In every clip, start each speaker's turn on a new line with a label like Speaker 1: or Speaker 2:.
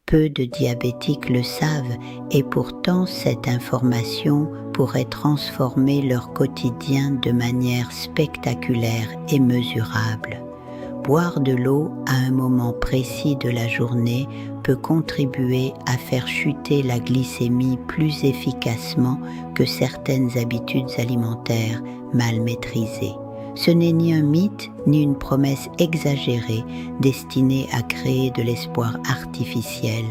Speaker 1: Peu de diabétiques le savent et pourtant cette information pourrait transformer leur quotidien de manière spectaculaire et mesurable. Boire de l'eau à un moment précis de la journée peut contribuer à faire chuter la glycémie plus efficacement que certaines habitudes alimentaires mal maîtrisées. Ce n'est ni un mythe ni une promesse exagérée destinée à créer de l'espoir artificiel,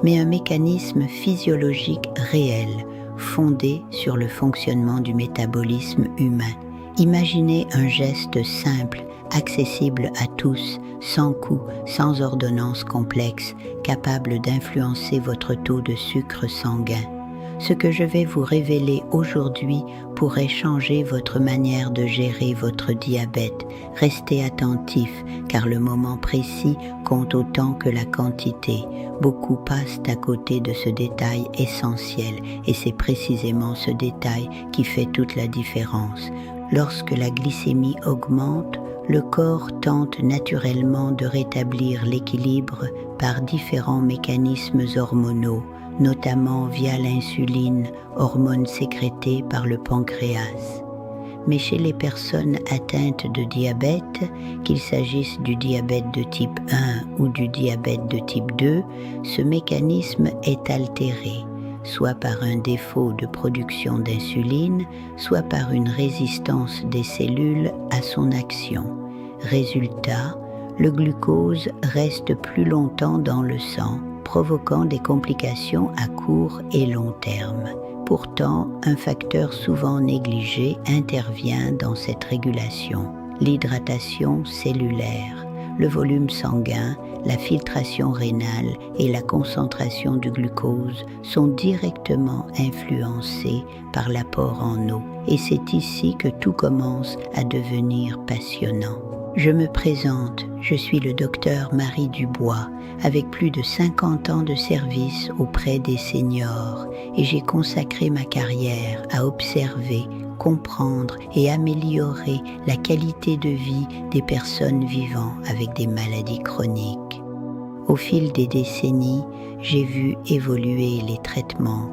Speaker 1: mais un mécanisme physiologique réel, fondé sur le fonctionnement du métabolisme humain. Imaginez un geste simple, accessible à tous, sans coût, sans ordonnance complexe, capable d'influencer votre taux de sucre sanguin. Ce que je vais vous révéler aujourd'hui pourrait changer votre manière de gérer votre diabète. Restez attentifs, car le moment précis compte autant que la quantité. Beaucoup passent à côté de ce détail essentiel, et c'est précisément ce détail qui fait toute la différence. Lorsque la glycémie augmente, le corps tente naturellement de rétablir l'équilibre par différents mécanismes hormonaux, notamment via l'insuline, hormone sécrétée par le pancréas. Mais chez les personnes atteintes de diabète, qu'il s'agisse du diabète de type 1 ou du diabète de type 2, ce mécanisme est altéré, soit par un défaut de production d'insuline, soit par une résistance des cellules à son action. Résultat, le glucose reste plus longtemps dans le sang, provoquant des complications à court et long terme. Pourtant, un facteur souvent négligé intervient dans cette régulation: l'hydratation cellulaire. Le volume sanguin, la filtration rénale et la concentration du glucose sont directement influencés par l'apport en eau. Et c'est ici que tout commence à devenir passionnant. Je me présente, je suis le docteur Marie Dubois, avec plus de 50 ans de service auprès des seniors, et j'ai consacré ma carrière à observer, comprendre et améliorer la qualité de vie des personnes vivant avec des maladies chroniques. Au fil des décennies, j'ai vu évoluer les traitements,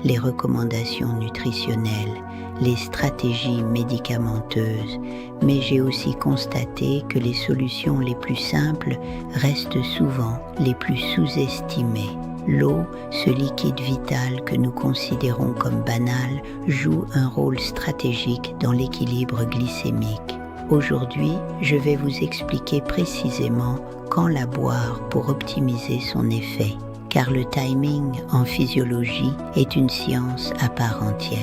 Speaker 1: les recommandations nutritionnelles, les stratégies médicamenteuses, mais j'ai aussi constaté que les solutions les plus simples restent souvent les plus sous-estimées. L'eau, ce liquide vital que nous considérons comme banal, joue un rôle stratégique dans l'équilibre glycémique. Aujourd'hui, je vais vous expliquer précisément quand la boire pour optimiser son effet, car le timing en physiologie est une science à part entière.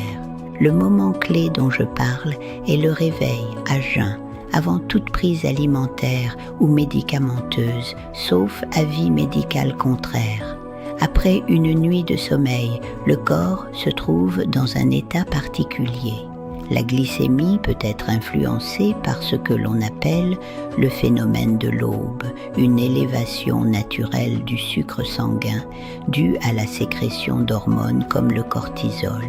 Speaker 1: Le moment clé dont je parle est le réveil à jeun, avant toute prise alimentaire ou médicamenteuse, sauf avis médical contraire. Après une nuit de sommeil, le corps se trouve dans un état particulier. La glycémie peut être influencée par ce que l'on appelle le phénomène de l'aube, une élévation naturelle du sucre sanguin due à la sécrétion d'hormones comme le cortisol.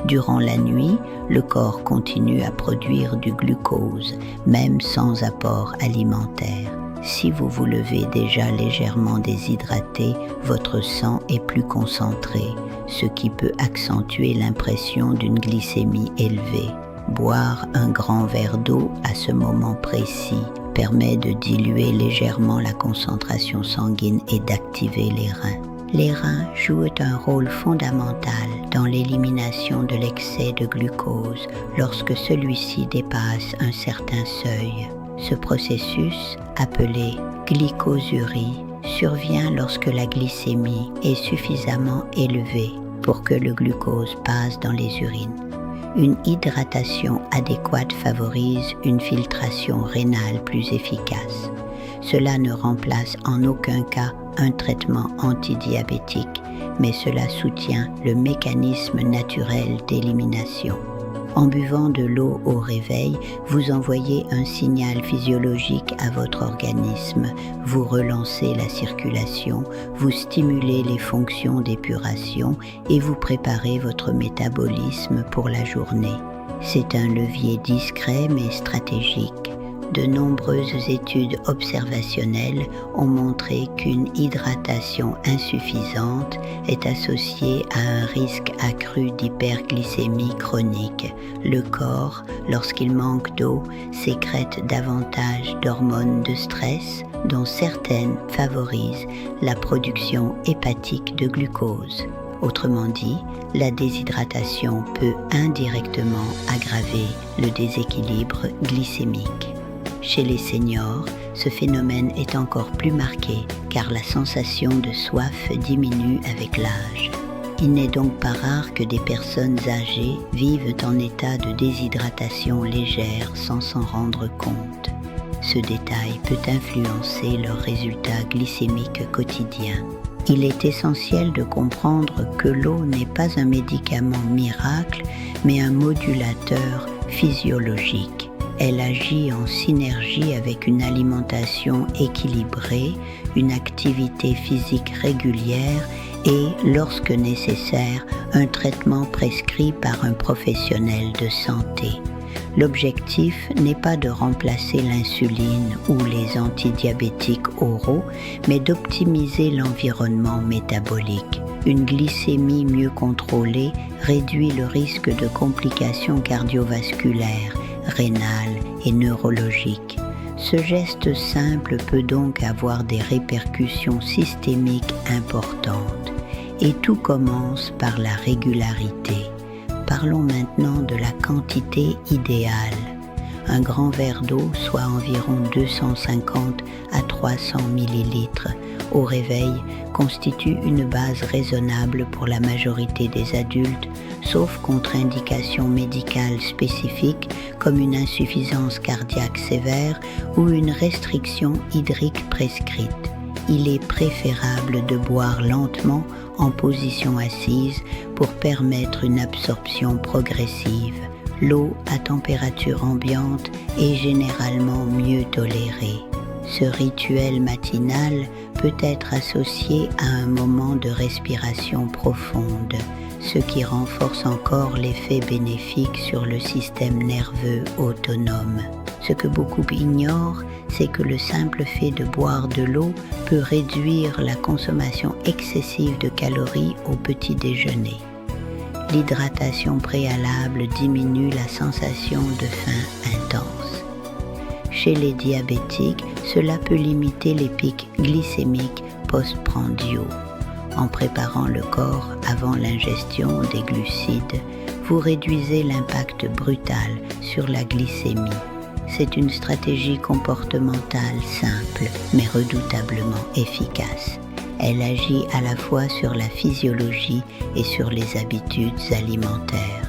Speaker 1: Durant la nuit, le corps continue à produire du glucose, même sans apport alimentaire. Si vous vous levez déjà légèrement déshydraté, votre sang est plus concentré, ce qui peut accentuer l'impression d'une glycémie élevée. Boire un grand verre d'eau à ce moment précis permet de diluer légèrement la concentration sanguine et d'activer les reins. Les reins jouent un rôle fondamental dans l'élimination de l'excès de glucose lorsque celui-ci dépasse un certain seuil. Ce processus, appelé glycosurie, survient lorsque la glycémie est suffisamment élevée pour que le glucose passe dans les urines. Une hydratation adéquate favorise une filtration rénale plus efficace. Cela ne remplace en aucun cas un traitement antidiabétique, mais cela soutient le mécanisme naturel d'élimination. En buvant de l'eau au réveil, vous envoyez un signal physiologique à votre organisme, vous relancez la circulation, vous stimulez les fonctions d'épuration et vous préparez votre métabolisme pour la journée. C'est un levier discret mais stratégique. De nombreuses études observationnelles ont montré qu'une hydratation insuffisante est associée à un risque accru d'hyperglycémie chronique. Le corps, lorsqu'il manque d'eau, sécrète davantage d'hormones de stress, dont certaines favorisent la production hépatique de glucose. Autrement dit, la déshydratation peut indirectement aggraver le déséquilibre glycémique. Chez les seniors, ce phénomène est encore plus marqué car la sensation de soif diminue avec l'âge. Il n'est donc pas rare que des personnes âgées vivent en état de déshydratation légère sans s'en rendre compte. Ce détail peut influencer leurs résultats glycémiques quotidiens. Il est essentiel de comprendre que l'eau n'est pas un médicament miracle, mais un modulateur physiologique. Elle agit en synergie avec une alimentation équilibrée, une activité physique régulière et, lorsque nécessaire, un traitement prescrit par un professionnel de santé. L'objectif n'est pas de remplacer l'insuline ou les antidiabétiques oraux, mais d'optimiser l'environnement métabolique. Une glycémie mieux contrôlée réduit le risque de complications cardiovasculaires, rénales et neurologiques. Ce geste simple peut donc avoir des répercussions systémiques importantes. Et tout commence par la régularité. Parlons maintenant de la quantité idéale. Un grand verre d'eau, soit environ 250 à 300 ml, au réveil, constitue une base raisonnable pour la majorité des adultes, sauf contre-indication médicale spécifique comme une insuffisance cardiaque sévère ou une restriction hydrique prescrite. Il est préférable de boire lentement en position assise pour permettre une absorption progressive. L'eau à température ambiante est généralement mieux tolérée. Ce rituel matinal peut être associé à un moment de respiration profonde, ce qui renforce encore l'effet bénéfique sur le système nerveux autonome. Ce que beaucoup ignorent, c'est que le simple fait de boire de l'eau peut réduire la consommation excessive de calories au petit déjeuner. L'hydratation préalable diminue la sensation de faim intense. Chez les diabétiques, cela peut limiter les pics glycémiques postprandiaux. En préparant le corps avant l'ingestion des glucides, vous réduisez l'impact brutal sur la glycémie. C'est une stratégie comportementale simple, mais redoutablement efficace. Elle agit à la fois sur la physiologie et sur les habitudes alimentaires.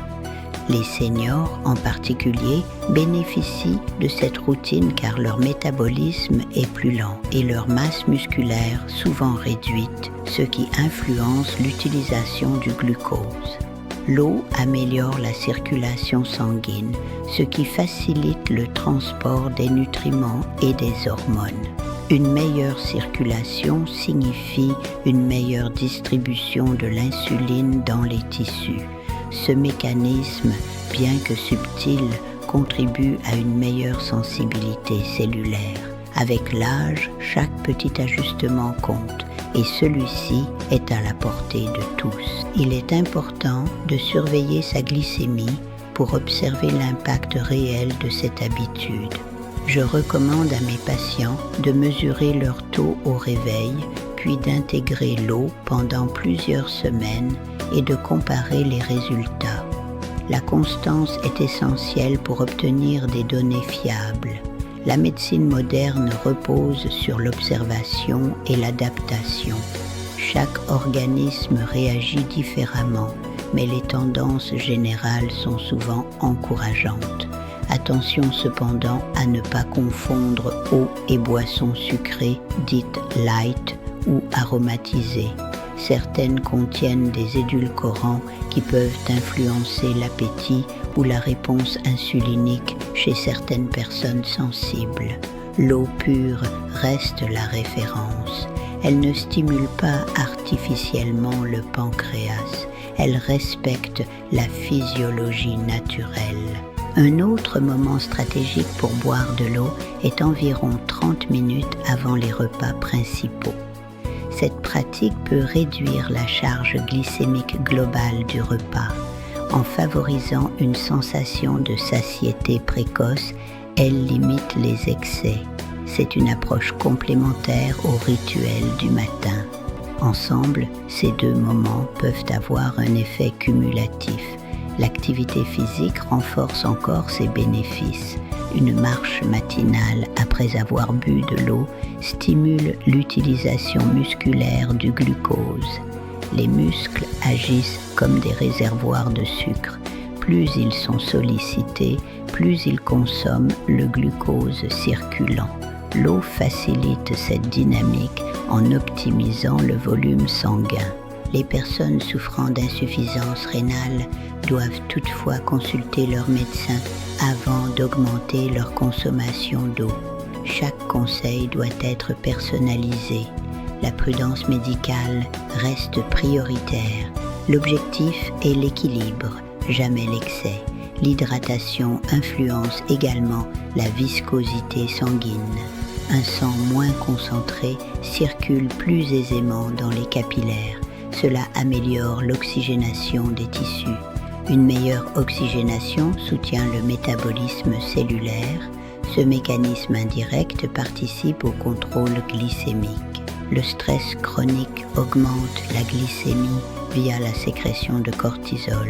Speaker 1: Les seniors, en particulier, bénéficient de cette routine car leur métabolisme est plus lent et leur masse musculaire souvent réduite, ce qui influence l'utilisation du glucose. L'eau améliore la circulation sanguine, ce qui facilite le transport des nutriments et des hormones. Une meilleure circulation signifie une meilleure distribution de l'insuline dans les tissus. Ce mécanisme, bien que subtil, contribue à une meilleure sensibilité cellulaire. Avec l'âge, chaque petit ajustement compte et celui-ci est à la portée de tous. Il est important de surveiller sa glycémie pour observer l'impact réel de cette habitude. Je recommande à mes patients de mesurer leur taux au réveil, puis d'intégrer l'eau pendant plusieurs semaines et de comparer les résultats. La constance est essentielle pour obtenir des données fiables. La médecine moderne repose sur l'observation et l'adaptation. Chaque organisme réagit différemment, mais les tendances générales sont souvent encourageantes. Attention cependant à ne pas confondre eau et boissons sucrées dites light ou aromatisées. Certaines contiennent des édulcorants qui peuvent influencer l'appétit ou la réponse insulinique chez certaines personnes sensibles. L'eau pure reste la référence. Elle ne stimule pas artificiellement le pancréas. Elle respecte la physiologie naturelle. Un autre moment stratégique pour boire de l'eau est environ 30 minutes avant les repas principaux. Cette pratique peut réduire la charge glycémique globale du repas. En favorisant une sensation de satiété précoce, elle limite les excès. C'est une approche complémentaire au rituel du matin. Ensemble, ces deux moments peuvent avoir un effet cumulatif. L'activité physique renforce encore ses bénéfices. Une marche matinale après avoir bu de l'eau stimule l'utilisation musculaire du glucose. Les muscles agissent comme des réservoirs de sucre. Plus ils sont sollicités, plus ils consomment le glucose circulant. L'eau facilite cette dynamique en optimisant le volume sanguin. Les personnes souffrant d'insuffisance rénale doivent toutefois consulter leur médecin avant d'augmenter leur consommation d'eau. Chaque conseil doit être personnalisé. La prudence médicale reste prioritaire. L'objectif est l'équilibre, jamais l'excès. L'hydratation influence également la viscosité sanguine. Un sang moins concentré circule plus aisément dans les capillaires. Cela améliore l'oxygénation des tissus. Une meilleure oxygénation soutient le métabolisme cellulaire. Ce mécanisme indirect participe au contrôle glycémique. Le stress chronique augmente la glycémie via la sécrétion de cortisol.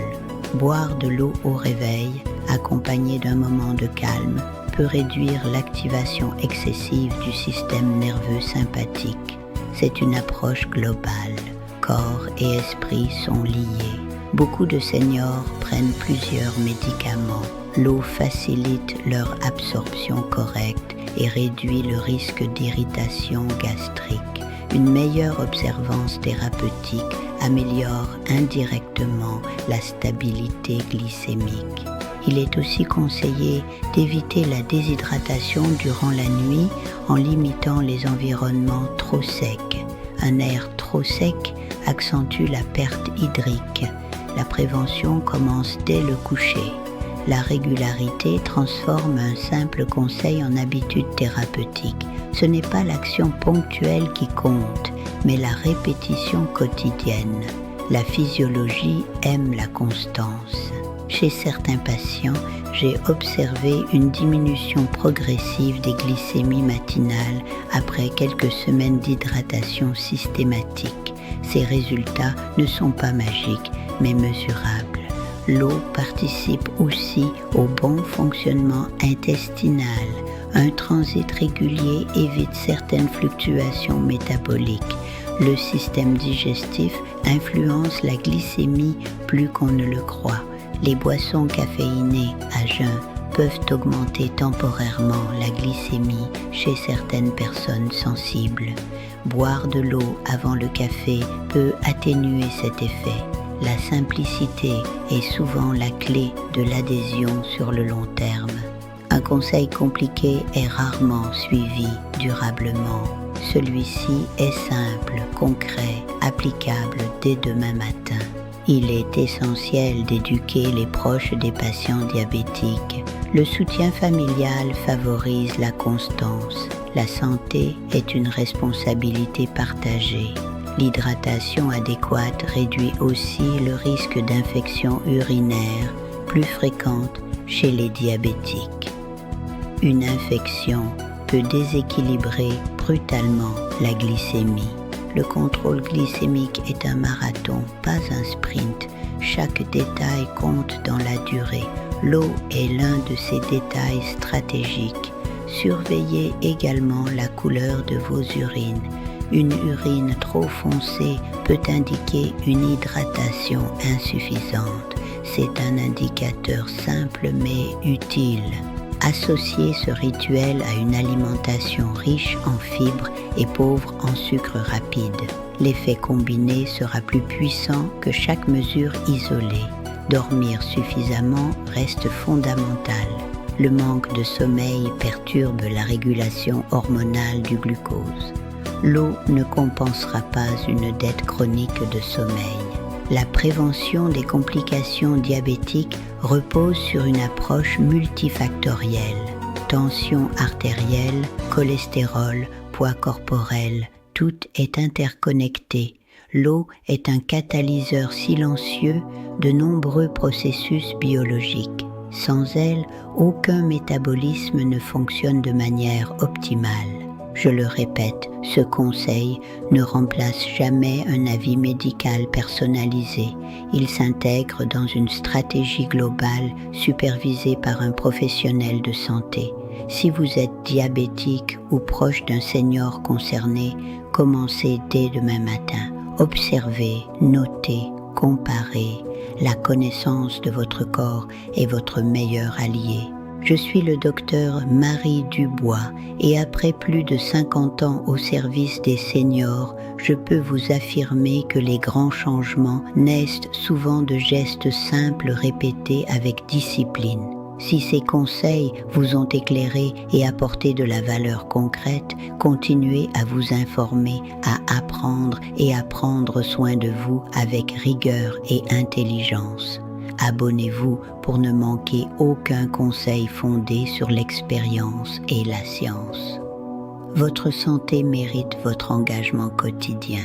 Speaker 1: Boire de l'eau au réveil, accompagné d'un moment de calme, peut réduire l'activation excessive du système nerveux sympathique. C'est une approche globale. Corps et esprit sont liés. Beaucoup de seniors prennent plusieurs médicaments. L'eau facilite leur absorption correcte et réduit le risque d'irritation gastrique. Une meilleure observance thérapeutique améliore indirectement la stabilité glycémique. Il est aussi conseillé d'éviter la déshydratation durant la nuit en limitant les environnements trop secs. Un air trop sec accentue la perte hydrique. La prévention commence dès le coucher. La régularité transforme un simple conseil en habitude thérapeutique. Ce n'est pas l'action ponctuelle qui compte, mais la répétition quotidienne. La physiologie aime la constance. Chez certains patients, j'ai observé une diminution progressive des glycémies matinales après quelques semaines d'hydratation systématique. Ces résultats ne sont pas magiques, mais mesurables. L'eau participe aussi au bon fonctionnement intestinal. Un transit régulier évite certaines fluctuations métaboliques. Le système digestif influence la glycémie plus qu'on ne le croit. Les boissons caféinées à jeun peuvent augmenter temporairement la glycémie chez certaines personnes sensibles. Boire de l'eau avant le café peut atténuer cet effet. La simplicité est souvent la clé de l'adhésion sur le long terme. Un conseil compliqué est rarement suivi durablement. Celui-ci est simple, concret, applicable dès demain matin. Il est essentiel d'éduquer les proches des patients diabétiques. Le soutien familial favorise la constance. La santé est une responsabilité partagée. L'hydratation adéquate réduit aussi le risque d'infection urinaire, plus fréquente chez les diabétiques. Une infection peut déséquilibrer brutalement la glycémie. Le contrôle glycémique est un marathon, pas un sprint. Chaque détail compte dans la durée. L'eau est l'un de ces détails stratégiques. Surveillez également la couleur de vos urines. Une urine trop foncée peut indiquer une hydratation insuffisante. C'est un indicateur simple mais utile. Associez ce rituel à une alimentation riche en fibres et pauvre en sucre rapide. L'effet combiné sera plus puissant que chaque mesure isolée. Dormir suffisamment reste fondamental. Le manque de sommeil perturbe la régulation hormonale du glucose. L'eau ne compensera pas une dette chronique de sommeil. La prévention des complications diabétiques repose sur une approche multifactorielle. Tension artérielle, cholestérol, poids corporel, tout est interconnecté. L'eau est un catalyseur silencieux de nombreux processus biologiques. Sans elle, aucun métabolisme ne fonctionne de manière optimale. Je le répète, ce conseil ne remplace jamais un avis médical personnalisé. Il s'intègre dans une stratégie globale supervisée par un professionnel de santé. Si vous êtes diabétique ou proche d'un senior concerné, commencez dès demain matin. Observez, notez, comparez. La connaissance de votre corps est votre meilleur allié. Je suis le docteur Marie Dubois et après plus de 50 ans au service des seniors, je peux vous affirmer que les grands changements naissent souvent de gestes simples répétés avec discipline. Si ces conseils vous ont éclairé et apporté de la valeur concrète, continuez à vous informer, à apprendre et à prendre soin de vous avec rigueur et intelligence. Abonnez-vous pour ne manquer aucun conseil fondé sur l'expérience et la science. Votre santé mérite votre engagement quotidien.